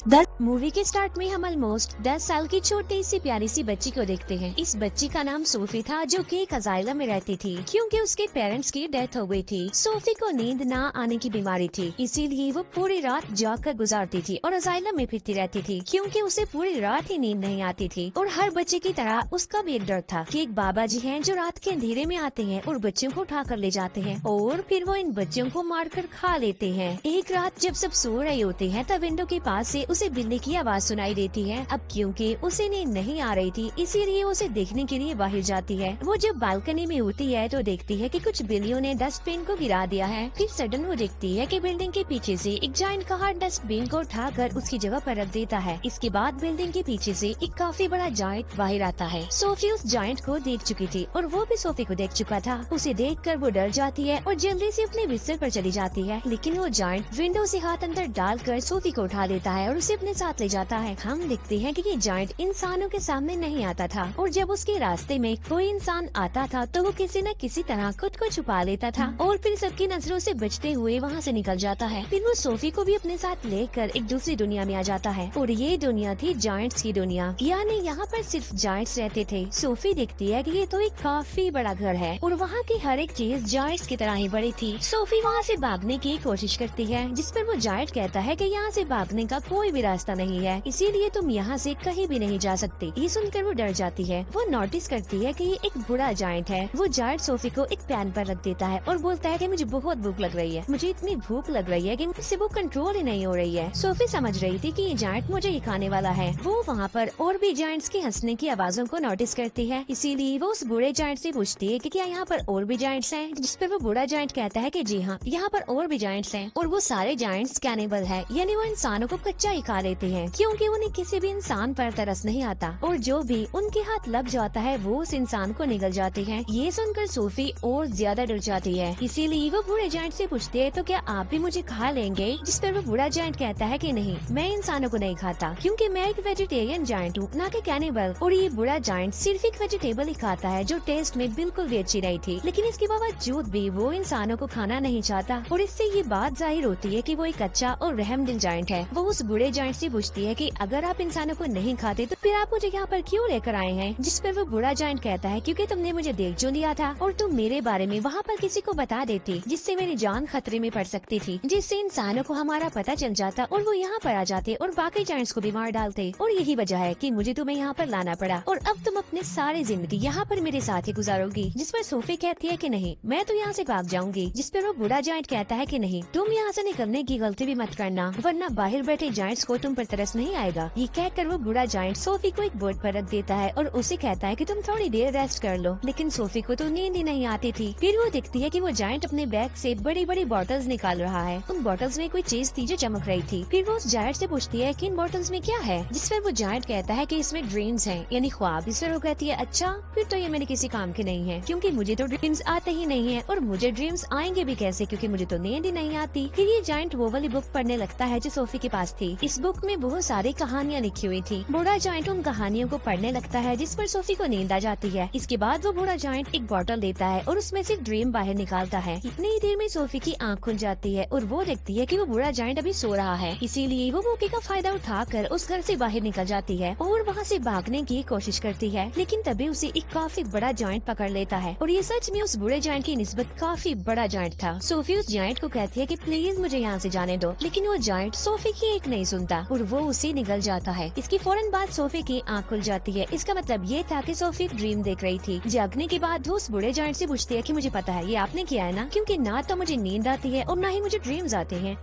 10 movie के start में हम ऑलमोस्ट 10 साल की छोटी सी प्यारी सी बच्ची को देखते हैं। इस बच्ची का नाम सोफी था, जो कि एक अजाइलम में रहती थी क्योंकि उसके पेरेंट्स की डेथ हो गई थी। सोफी को नींद ना आने की बीमारी थी, इसीलिए वो पूरी रात जागकर गुजारती थी और अजाइलम में फिरती रहती थी क्योंकि उसे पूरी रात ही नींद नहीं आती थी। और हर बच्चे की तरह उसका भी एक डर था कि एक बाबा जी हैं जो रात के अंधेरे में आते हैं और बच्चों को उठा कर ले जाते हैं और फिर वो इन बच्चों को मारकर खा लेते हैं। एक रात जब सब सो रहे होते हैं तब विंडो के पास से उसे बिल्ली की आवाज सुनाई देती है। अब क्योंकि उसे नींद नहीं आ रही थी, इसीलिए उसे देखने के लिए बाहर जाती है। वो जब बालकनी में होती है तो देखती है कि कुछ बिल्लियों ने डस्टबिन को गिरा दिया है। फिर सडन वो देखती है कि बिल्डिंग के पीछे से एक जायंट कार डस्टबिन को उठाकर उसकी जगह पर रख देता है। इसके बाद बिल्डिंग के पीछे से एक काफी बड़ा जायंट बाहर आता है। सोफी उस जायंट को देख चुकी थी और वो भी सोफी को देख चुका था। उसे देखकर वो डर जाती है और जल्दी से अपने बिस्तर पर चली जाती है, लेकिन वो जायंट विंडो से हाथ अंदर डालकर सोफी को उठा लेता है और उसे अपने साथ ले जाता है। हम देखते हैं कि ये जायंट इंसानों के सामने नहीं आता था और जब उसके रास्ते में कोई इंसान आता था तो वो किसी न किसी तरह खुद को छुपा लेता था और फिर सबकी नजरों से बचते हुए वहाँ से निकल जाता है। फिर वो सोफी को भी अपने साथ लेकर एक दूसरी दुनिया में आ जाता है और ये दुनिया थी जायंट्स की दुनिया, यानी यहाँ पर सिर्फ जायंट्स रहते थे। सोफी देखती है कि ये तो एक काफी बड़ा घर है और वहाँ की हर एक चीज जायंट्स की तरह ही बड़ी थी। सोफी वहाँ से भागने की कोशिश करती है, जिस पर वो जायंट कहता है कि यहाँ से भागने का कोई भी रास्ता नहीं है, इसीलिए तुम यहाँ से कहीं भी नहीं जा सकते। ये सुनकर वो डर जाती है। वो नोटिस करती है कि ये एक बुरा जायंट है। वो जायंट सोफी को एक पैन पर रख देता है और बोलता है कि मुझे बहुत भूख लग रही है, मुझे इतनी भूख लग रही है कि मुझसे वो कंट्रोल ही नहीं हो रही है। सोफी समझ रही थी कि ये जायंट मुझे ही खाने वाला है। वो वहाँ पर और भी जायंट्स के हंसने की आवाजों को नोटिस करती है, इसीलिए वो उस बुरे जायंट से पूछती है कि क्या यहाँ पर और भी जायंट्स हैं, जिस पर वो बुरा जायंट कहता है कि जी हाँ, यहाँ पर और भी जायंट्स हैं और वो सारे जायंट्स कैनिबल है, यानी वो इंसानों को कच्चा ही खा लेते हैं क्योंकि उन्हें किसी भी इंसान पर तरस नहीं आता और जो भी उनके हाथ लग जाता है वो उस इंसान को निगल जाते हैं। ये सुनकर सोफी और ज्यादा डर जाती है, इसीलिए वो बुरे जायंट से पूछती है तो क्या आप भी मुझे खा लेंगे, जिस पर वो बुरा जायंट कहता है कि नहीं, मैं इंसानों को नहीं खाता क्योंकि मैं एक वेजिटेरियन जायंट हूँ, ना कि कैनिबल। और ये बुरा जायंट सिर्फ एक वेजिटेबल ही खाता है जो टेस्ट में बिल्कुल भी अच्छी नहीं थी, लेकिन इसके बावजूद भी वो इंसानों को खाना नहीं चाहता और इससे ये बात जाहिर होती है कि वो एक अच्छा और रहमदिल जायंट है। वो उस बुरे जायंट से पूछती है कि अगर आप इंसानों को नहीं खाते तो फिर आप मुझे यहाँ पर क्यों लेकर आए हैं, जिस पर वो बुरा जायंट कहता है क्योंकि तुमने मुझे देख जो लिया था और तुम मेरे बारे में वहाँ पर किसी को बता देती जिससे मेरी जान खतरे में पड़ सकती थी, जिससे इंसानों को हमारा पता चल जाता और वो यहाँ पर आ जाते और बाकी जायंट्स को भी मार डालते और यही वजह है कि मुझे तुम्हें यहाँ पर लाना पड़ा और अब तुम अपने सारी जिंदगी यहाँ पर मेरे साथ ही गुजारोगी। जिस पर सोफी कहती है कि नहीं, मैं तो यहाँ से भाग जाऊंगी, जिस पर वो बुरा जायंट कहता है कि नहीं, तुम यहाँ से निकलने की गलती भी मत करना वरना बाहर बैठे जायंट्स को तुम पर तरस नहीं आएगा। ये कहकर वो बुरा जायंट सोफी को एक बोर्ड पर रख देता है और उसे कहता है कि तुम थोड़ी देर रेस्ट कर लो, लेकिन सोफी को तो नींद ही नहीं आती थी। फिर वो देखती है कि वो जायंट अपने बैग से बड़ी बड़ी बॉटल्स निकाल रहा है। उन बॉटल्स में कोई चीज थी जो चमक रही थी। फिर वो उस जायंट से पूछती है कि इन बॉटल्स में क्या है, जिस पर वो जायंट कहता है कि इसमें ड्रीम्स हैं, यानी ख्वाब। इस पर वो कहती है अच्छा, फिर तो ये मेरे किसी काम के नहीं है क्योंकि मुझे तो ड्रीम्स आते ही नहीं है और मुझे ड्रीम्स आएंगे भी कैसे क्योंकि मुझे तो नींद ही नहीं आती। फिर ये जायंट वो वाली बुक पढ़ने लगता है जो सोफी के पास थी। इस बुक में बहुत सारी कहानियाँ लिखी हुई थी। बुरा जायंट उन कहानियों को पढ़ने लगता है जिस पर सोफी को नींद आ जाती है। इसके बाद वो बुरा जायंट एक बोतल देता है और उसमें से ड्रीम बाहर निकालता है। इतनी ही देर में सोफी की आंख खुल जाती है और वो देखती है कि वो बुरा जायंट अभी सो रहा है, इसीलिए वो मौके का फायदा उठाकर उस घर से बाहर निकल जाती है और वहाँ से भागने की कोशिश करती है, लेकिन तभी उसे एक काफी बड़ा जायंट पकड़ लेता है और ये सच में उस बुरे जायंट की निस्बत काफी बड़ा जायंट था। सोफी उस जायंट को कहती है कि प्लीज मुझे यहाँ से जाने दो, लेकिन वो जायंट सोफी की एक नहीं सुनता और वो उसे निगल जाता है। इसकी फौरन बाद सोफी की आंख खुल जाती है। इसका मतलब ये था कि सोफी ड्रीम देख रही थी। जागने के बाद वो उस बुरे जायंट से पूछती है कि मुझे पता है ये आपने किया है ना, क्योंकि ना तो मुझे नींद आती है और ना ही मुझे ड्रीम्स आते हैं,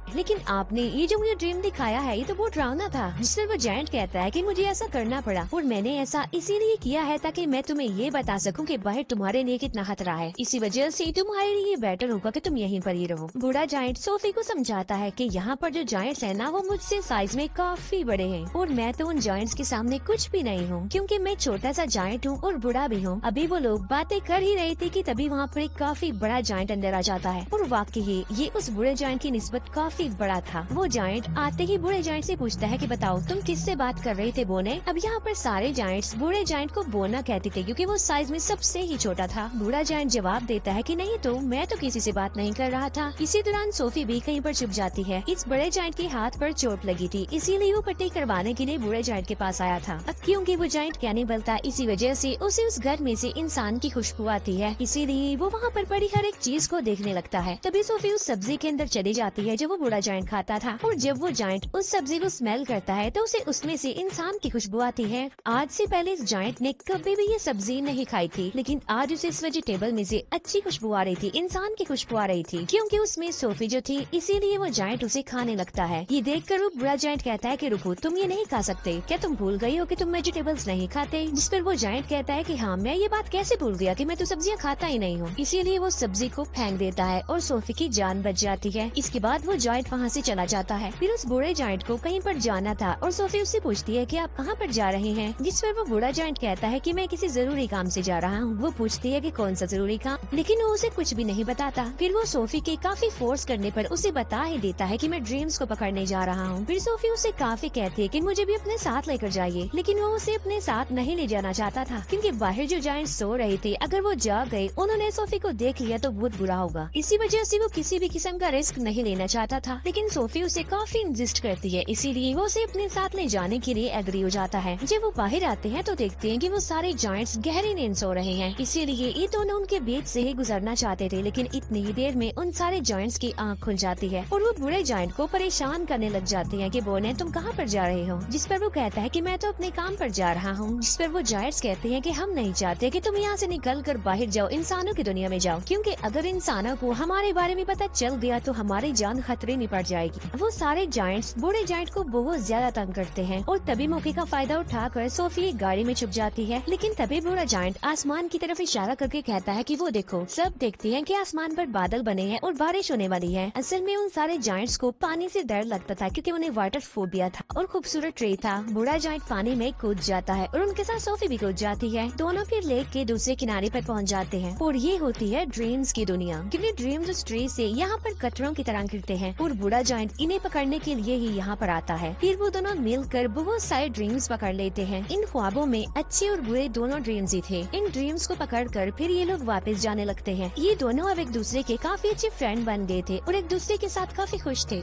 लेकिन आपने ये जो मुझे ड्रीम दिखाया है ये तो बहुत डरावना था। जिससे वो जायंट कहता है कि मुझे ऐसा करना पड़ा और मैंने ऐसा इसीलिए किया है ताकि मैं तुम्हें ये बता सकूं कि बाहर तुम्हारे लिए कितना खतरा है, इसी वजह से तुम्हारे लिए बेटर होगा कि तुम यहीं पर ही रहो। बूढ़ा जायंट सोफी को समझाता है कि यहाँ पर जो जायंट्स है ना वो मुझसे साइज में काफी बड़े हैं और मैं तो उन जायंट्स के सामने कुछ भी नहीं हूँ क्योंकि मैं छोटा सा जायंट हूँ और बूढ़ा भी हूँ। अभी वो लोग बातें कर ही रही थी कि तभी वहाँ पर एक काफी बड़ा जायंट अंदर आ जाता है और वाकई ये उस बूढ़े जायंट की निस्बत काफी काफी बड़ा था। वो जायंट आते ही बूढ़े जायंट से पूछता है कि बताओ तुम किससे बात कर रहे थे बोने। अब यहाँ पर सारे जायंट्स बूढ़े जायंट को बोना कहते थे क्योंकि वो साइज में सबसे ही छोटा था। बूढ़ा जायंट जवाब देता है कि नहीं तो मैं तो किसी से बात नहीं कर रहा था। इसी दौरान सोफी भी कहीं पर छुप जाती है। इस बड़े जायंट के हाथ पर चोट लगी थी, इसीलिए वो पट्टी करवाने के लिए बूढ़े जायंट के पास आया था। अब क्योंकि वो जायंट कैनिबल था, इसी वजह से उसे उस घर में से इंसान की खुशबू आती है, इसीलिए वो वहाँ पर पड़ी हर एक चीज को देखने लगता है। तभी सोफी उस सब्जी के अंदर चली जाती है जो वो बूढ़ा जायंट खाता था, और जब वो जायंट उस सब्जी को स्मेल करता है तो उसे उसमें से इंसान की खुशबू आती है। आज से पहले इस जायंट ने कभी भी ये सब्जी नहीं खाई थी, लेकिन आज उसे इस वेजिटेबल में से अच्छी खुशबू आ रही थी, इंसान की खुशबू आ रही थी, क्योंकि उसमें सोफी जो थी, इसीलिए वो जायंट उसे खाने लगता है। ये देखकर वो बूढ़ा जायंट कहता है कि रुको, तुम ये नहीं खा सकते, क्या तुम भूल गई हो कि तुम वेजिटेबल्स नहीं खाते। जिस पर वो जायंट कहता है कि हाँ, मैं ये बात कैसे भूल गया कि मैं तो सब्जियां खाता ही नहीं हूँ। इसीलिए वो सब्जी को फेंक देता है और सोफी की जान बच जाती है। इसके बाद वो जायंट वहाँ से चला जाता है। फिर उस बूढ़े जायंट को कहीं पर जाना था और सोफी उससे पूछती है कि आप कहाँ पर जा रहे हैं, जिस पर वो बूढ़ा जायंट कहता है कि मैं किसी जरूरी काम से जा रहा हूँ। वो पूछती है कि कौन सा जरूरी काम, लेकिन वो उसे कुछ भी नहीं बताता। फिर वो सोफी के काफी फोर्स करने पर उसे बता ही देता है कि मैं ड्रीम्स को पकड़ने जा रहा हूँ। फिर सोफी उसे काफी कहती है कि मुझे भी अपने साथ लेकर जाइए, लेकिन वो उसे अपने साथ नहीं ले जाना चाहता था, क्योंकि बाहर जो जायंट सो रहे थे, अगर वो जा गए, उन्होंने सोफी को देख लिया तो बहुत बुरा होगा। इसी वजह से वो किसी भी किस्म का रिस्क नहीं लेना चाहता था, लेकिन सोफी उसे काफी इंसिस्ट करती है, इसीलिए वो उसे अपने साथ ले जाने के लिए एग्री हो जाता है। जब वो बाहर आते हैं तो देखते हैं कि वो सारे जायंट्स गहरी नींद सो रहे हैं, इसीलिए ये दोनों उनके बीच से ही गुजरना चाहते थे, लेकिन इतनी ही देर में उन सारे जायंट्स की आंख खुल जाती है और वो बूढ़े जायंट को परेशान करने लग जाते हैं कि बोने तुम कहाँ पर जा रहे हो। जिस पर वो कहता है कि मैं तो अपने काम पर जा रहा हूँ। जिस पर वो जायंट्स कहते हैं कि हम नहीं चाहते कि तुम यहाँ से निकल कर बाहर जाओ, इंसानों की दुनिया में जाओ, क्योंकि अगर इंसानों को हमारे बारे में पता चल गया तो हमारी जान खतरे में पड़ जाएगी। वो सारे जायंट्स बूढ़े जायंट को बहुत ज्यादा तंग करते हैं और तभी मौके का फायदा उठाकर सोफी एक गाड़ी में छुप जाती है। लेकिन तभी बूढ़ा जायंट आसमान की तरफ इशारा करके कहता है कि वो देखो। सब देखते हैं कि आसमान पर बादल बने हैं और बारिश होने वाली है। असल में उन सारे जायंट्स को पानी से डर लगता था, क्योंकि उन्हें वाटर फोबिया था और खूबसूरत ट्री था। बूढ़ा जायंट पानी में कूद जाता है और उनके साथ सोफी भी कूद जाती है। दोनों फिर लेक के दूसरे किनारे पर पहुंच जाते हैं और ये होती है ड्रीम्स की दुनिया, क्योंकि ड्रीम्स उस ट्री से यहाँ पर कटरों की तरह गिरते हैं और बूढ़ा जायंट इन्हें पकड़ने के लिए ही यहाँ पर आता है। फिर वो दोनों मिलकर बहुत सारे ड्रीम्स पकड़ लेते हैं। इन ख्वाबों में अच्छे और बुरे दोनों ड्रीम्स ही थे। इन ड्रीम्स को पकड़कर फिर ये लोग वापस जाने लगते हैं। ये दोनों अब एक दूसरे के काफी अच्छे फ्रेंड बन गए थे और एक दूसरे के साथ काफी खुश थे।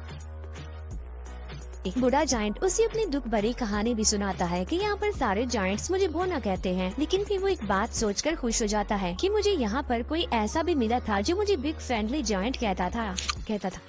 बूढ़ा जायंट उसे अपनी दुख भरी कहानी भी सुनाता है कि यहाँ पर सारे जायंट्स मुझे बोना कहते हैं, लेकिन फिर वो एक बात सोचकर खुश हो जाता है कि मुझे यहाँ पर कोई ऐसा भी मिला था जो मुझे बिग फ्रेंडली जायंट कहता था।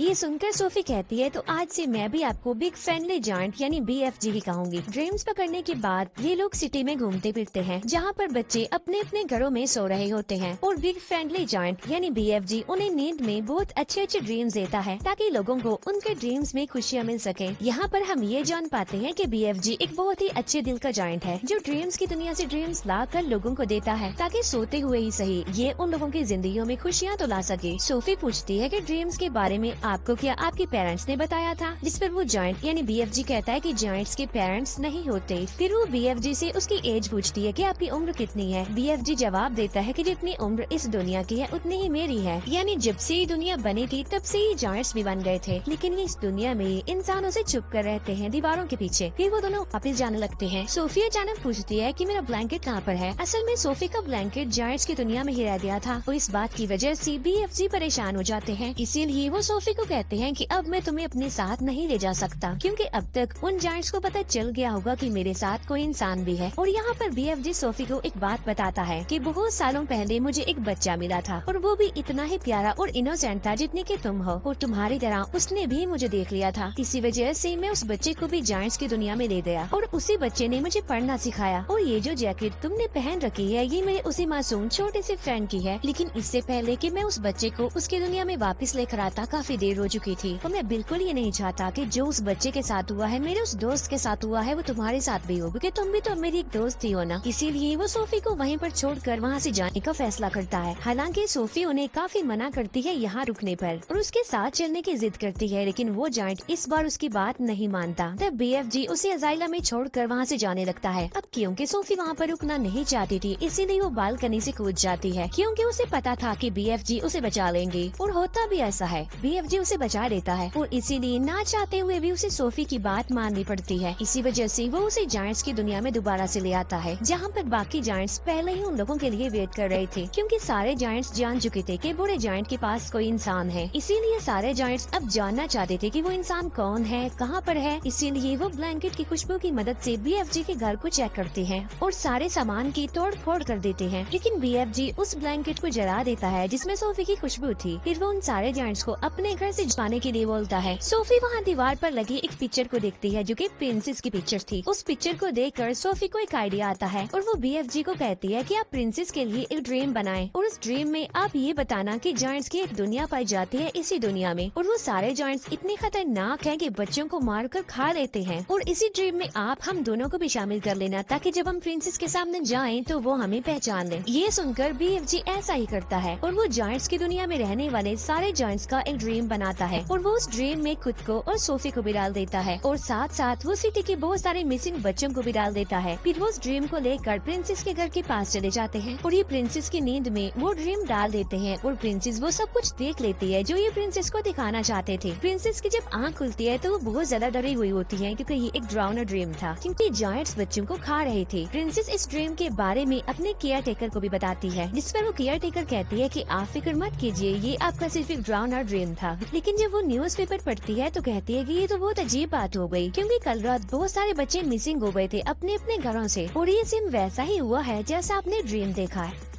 ये सुनकर सोफी कहती है तो आज से मैं भी आपको बिग फ्रेंडली जायंट यानी BFG ही कहूँगी। ड्रीम्स पकड़ने के बाद ये लोग सिटी में घूमते फिरते हैं, जहाँ पर बच्चे अपने अपने घरों में सो रहे होते हैं और बिग फ्रेंडली जायंट यानी BFG उन्हें नींद में बहुत अच्छे ड्रीम्स देता है, ताकि लोगों को उनके ड्रीम्स में खुशियाँ मिल सके। यहाँ पर हम ये जान पाते हैं कि BFG एक बहुत ही अच्छे दिल का जायंट है, जो ड्रीम्स की दुनिया से ड्रीम्स ला कर लोगों को देता है, ताकि सोते हुए ही सही ये उन लोगों की जिंदगियों में खुशियाँ तो ला सके। सोफी पूछती है कि ड्रीम्स के बारे में आपको क्या आपके पेरेंट्स ने बताया था, जिस पर वो जायंट यानी BFG कहता है कि जायंट्स के पेरेंट्स नहीं होते। फिर वो BFG से उसकी एज पूछती है कि आपकी उम्र कितनी है। BFG जवाब देता है कि जितनी उम्र इस दुनिया की है उतनी ही मेरी है, यानी जब से ये दुनिया बनी थी तब से ये जायंट्स भी बन गए थे, लेकिन ये इस दुनिया में इंसानों से छुप कर रहते हैं दीवारों के पीछे। फिर वो दोनों वापस जाने लगते हैं। सोफी अचानक पूछती है कि मेरा ब्लैंकेट कहाँ पर है। असल में सोफी का ब्लैंकेट जायंट्स की दुनिया में ही रह गया था और इस बात की वजह से BFG परेशान हो जाते हैं। इसीलिए वो सोफी को कहते हैं कि अब मैं तुम्हें अपने साथ नहीं ले जा सकता, क्योंकि अब तक उन जायंट्स को पता चल गया होगा कि मेरे साथ कोई इंसान भी है। और यहाँ पर BFG सोफी को एक बात बताता है कि बहुत सालों पहले मुझे एक बच्चा मिला था और वो भी इतना ही प्यारा और इनोसेंट था जितने कि तुम हो, और तुम्हारी तरह उसने भी मुझे देख लिया था। इसी वजह से मैं उस बच्चे को भी जायंट्स की दुनिया में ले गया और उसी बच्चे ने मुझे पढ़ना सिखाया। और ये जो जैकेट तुमने पहन रखी है ये मेरे उसी मासूम छोटे से फ्रेंड की है, लेकिन इससे पहले कि मैं उस बच्चे को उसकी दुनिया में वापस लेकर आता काफी देर हो चुकी थी। और मैं बिल्कुल ये नहीं चाहता कि जो उस बच्चे के साथ हुआ है मेरे उस दोस्त के साथ हुआ है वो तुम्हारे साथ भी हो, क्योंकि तुम भी तो मेरी एक दोस्त ही हो ना। इसीलिए वो सोफी को वहीं पर छोड़कर वहाँ से जाने का फैसला करता है। हालांकि सोफी उन्हें काफी मना करती है यहाँ रुकने पर और उसके साथ चलने की जिद करती है, लेकिन वो जायंट इस बार उसकी बात नहीं मानता। तब BFG उसे अजाइला में छोड़कर वहाँ से जाने लगता है। अब क्योंकि सोफी वहाँ पर रुकना नहीं चाहती थी, इसीलिए वो बालकनी से कूद जाती है, क्योंकि उसे पता था कि BFG उसे बचा लेंगे। और होता भी ऐसा है। BFG उसे बचा लेता है और इसीलिए ना चाहते हुए भी उसे सोफी की बात माननी पड़ती है। इसी वजह से वो उसे जायंट्स की दुनिया में दोबारा से ले आता है, जहाँ पर बाकी जायंट्स पहले ही उन लोगों के लिए वेट कर रहे थे, क्योंकि सारे जायंट्स जान चुके थे कि बूढ़े जायंट के पास कोई इंसान है। इसीलिए सारे जायंट्स अब जानना चाहते थे कि वो इंसान कौन है, कहाँ पर है। इसीलिए वो ब्लैंकेट की खुशबू की मदद से BFG के घर को चेक करते हैं और सारे सामान की तोड़ फोड़ कर देते हैं। लेकिन BFG उस ब्लैंकेट को जला देता है जिसमें सोफी की खुशबू थी। फिर वो उन सारे जायंट्स को अपने घर से जाने के लिए बोलता है। सोफी वहाँ दीवार पर लगी एक पिक्चर को देखती है जो कि प्रिंसेस की पिक्चर थी। उस पिक्चर को देखकर सोफी को एक आइडिया आता है और वो BFG को कहती है कि आप प्रिंसेस के लिए एक ड्रीम बनाएं और उस ड्रीम में आप ये बताना कि जायंट्स की एक दुनिया पाई जाती है इसी दुनिया में, और वो सारे जायंट्स इतने खतरनाक हैं कि बच्चों को मार कर खा लेते हैं, और इसी ड्रीम में आप हम दोनों को भी शामिल कर लेना ताकि जब हम प्रिंसेस के सामने जाएं तो वो हमें पहचान लें। ये सुनकर BFG ऐसा ही करता है और वो जायंट्स की दुनिया में रहने वाले सारे जायंट्स का एक ड्रीम बनाता है और वो उस ड्रीम में खुद को और सोफी को भी डाल देता है और साथ साथ वो सिटी के बहुत सारे मिसिंग बच्चों को भी डाल देता है। फिर वो उस ड्रीम को लेकर प्रिंसेस के घर के पास चले जाते हैं और ये प्रिंसेस की नींद में वो ड्रीम डाल देते हैं और प्रिंसेस वो सब कुछ देख लेती है जो ये प्रिंसेस को दिखाना चाहते थे। प्रिंसेस की जब आँख खुलती है तो वो बहुत ज्यादा डरी हुई होती है क्योंकि ये एक ड्राउनर ड्रीम था, क्योंकि जायंट्स बच्चों को खा रहे थे। प्रिंसेस इस ड्रीम के बारे में अपने केयर टेकर को भी बताती है, जिस पर वो केयर टेकर कहती है कि आप फिक्र मत कीजिए, ये आपका सिर्फ एक ड्राउनर ड्रीम था। लेकिन जब वो न्यूज़पेपर पढ़ती है तो कहती है कि ये तो बहुत अजीब बात हो गई, क्योंकि कल रात बहुत सारे बच्चे मिसिंग हो गए थे अपने अपने घरों से और ये सेम वैसा ही हुआ है जैसा आपने ड्रीम देखा है।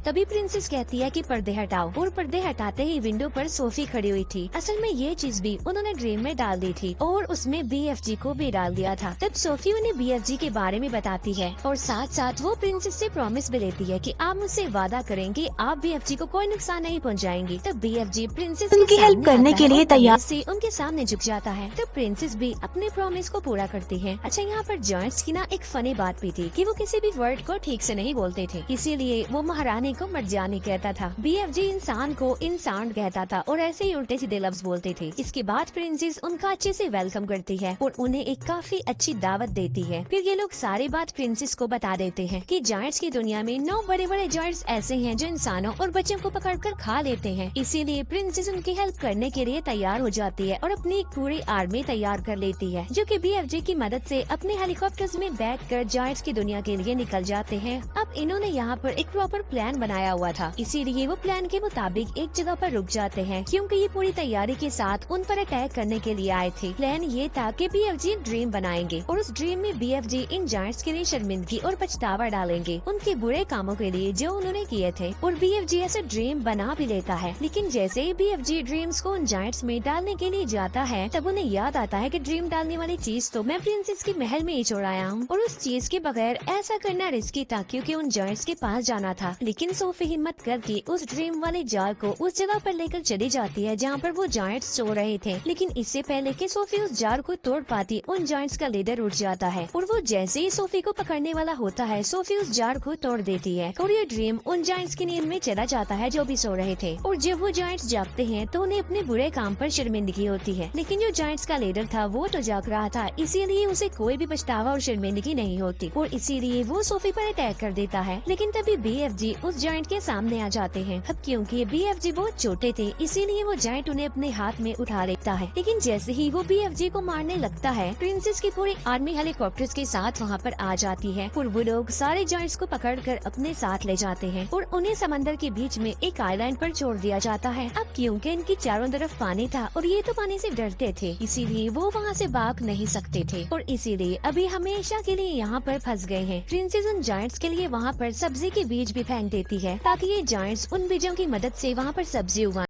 तभी प्रिंसेस कहती है कि पर्दे हटाओ और पर्दे हटाते ही विंडो पर सोफी खड़ी हुई थी। असल में ये चीज भी उन्होंने ड्रीम में डाल दी थी और उसमें BFG को भी डाल दिया था। तब सोफी उन्हें BFG के बारे में बताती है और साथ साथ वो प्रिंसेस से प्रॉमिस भी लेती है कि आप मुझसे वादा करेंगे आप BFG को कोई नुकसान नहीं पहुंचाएंगी। तब BFG प्रिंसेस उनकी हेल्प करने के लिए तैयार से उनके सामने झुक जाता है। तब प्रिंसेस भी अपने प्रॉमिस को पूरा करती है। अच्छा, यहाँ पर जायंट्स की ना एक फनी बात भी थी कि वो किसी भी वर्ड को ठीक से नहीं बोलते थे, इसीलिए वो महारानी को मर्जानी कहता था। BFG इंसान को इंसान कहता था और ऐसे ही उल्टे सीधे लफ्ज बोलते थे। इसके बाद प्रिंसेस उनका अच्छे से वेलकम करती है और उन्हें एक काफी अच्छी दावत देती है। फिर ये लोग सारी बात प्रिंसेस को बता देते हैं कि जायंट्स की दुनिया में 9 बड़े बड़े जायंट्स ऐसे हैं जो इंसानों और बच्चों को पकड़कर खा लेते हैं। इसीलिए प्रिंसेस उनकी हेल्प करने के लिए तैयार हो जाती है और अपनी एक पूरी आर्मी तैयार कर लेती है, जो कि BFG की मदद से अपने हेलीकॉप्टर्स में बैठकर जायंट्स की दुनिया के लिए निकल जाते हैं। अब इन्होंने यहाँ पर एक प्रॉपर प्लान बनाया हुआ था, इसीलिए वो प्लान के मुताबिक एक जगह पर रुक जाते हैं, क्योंकि ये पूरी तैयारी के साथ उन पर अटैक करने के लिए आए थे। प्लान ये था कि BFG एक ड्रीम बनाएंगे और उस ड्रीम में BFG इन जायंट्स के लिए शर्मिंदगी और पछतावा डालेंगे उनके बुरे कामों के लिए जो उन्होंने किए थे, और BFG ऐसा ड्रीम बना भी लेता है। लेकिन जैसे ही BFG ड्रीम्स को उन जायंट्स में डालने के लिए जाता है तब उन्हें याद आता है कि ड्रीम डालने वाली चीज तो मैं प्रिंसेस के महल में ही छोड़ आया हूँ और उस चीज के बगैर ऐसा करना रिस्की था क्योंकि उन जायंट्स के पास जाना था। लेकिन सोफी हिम्मत करके उस ड्रीम वाले जार को उस जगह पर लेकर चली जाती है जहाँ पर वो जायंट्स सो रहे थे। लेकिन इससे पहले कि सोफी उस जार को तोड़ पाती उन जायंट्स का लीडर उठ जाता है और वो जैसे ही सोफी को पकड़ने वाला होता है सोफी उस जार को तोड़ देती है और ये ड्रीम उन जायंट्स की नींद में चला जाता है जो भी सो रहे थे। और जब वो जायंट्स जागते हैं तो उन्हें अपने बुरे काम पर शर्मिंदगी होती है। लेकिन जो जायंट्स का लीडर था वो तो जाग रहा था, इसीलिए उसे कोई भी पछतावा और शर्मिंदगी नहीं होती और इसीलिए वो सोफी पर अटैक कर देता है। लेकिन तभी BFG उस जायंट के सामने आ जाते हैं। अब क्योंकि BFG बहुत छोटे थे इसीलिए वो जायंट उन्हें अपने हाथ में उठा लेता है। लेकिन जैसे ही वो BFG को मारने लगता है प्रिंसेस की पूरी आर्मी हेलीकॉप्टर्स के साथ वहाँ पर आ जाती है और वो लोग सारे जायंट्स को पकड़कर अपने साथ ले जाते हैं और उन्हें समंदर के बीच में एक आइलैंड पर छोड़ दिया जाता है। अब क्योंकि इनकी चारों तरफ पानी था और ये तो पानी से डरते थे इसीलिए वो वहाँ से भाग नहीं सकते थे और इसीलिए अभी हमेशा के लिए यहाँ पर फंस गए हैं। प्रिंसेस उन जायंट्स के लिए वहाँ पर सब्जी के बीज भी फेंक देती है ताकि ये जायंट्स उन बीजों की मदद से वहाँ पर सब्जी उगाएं।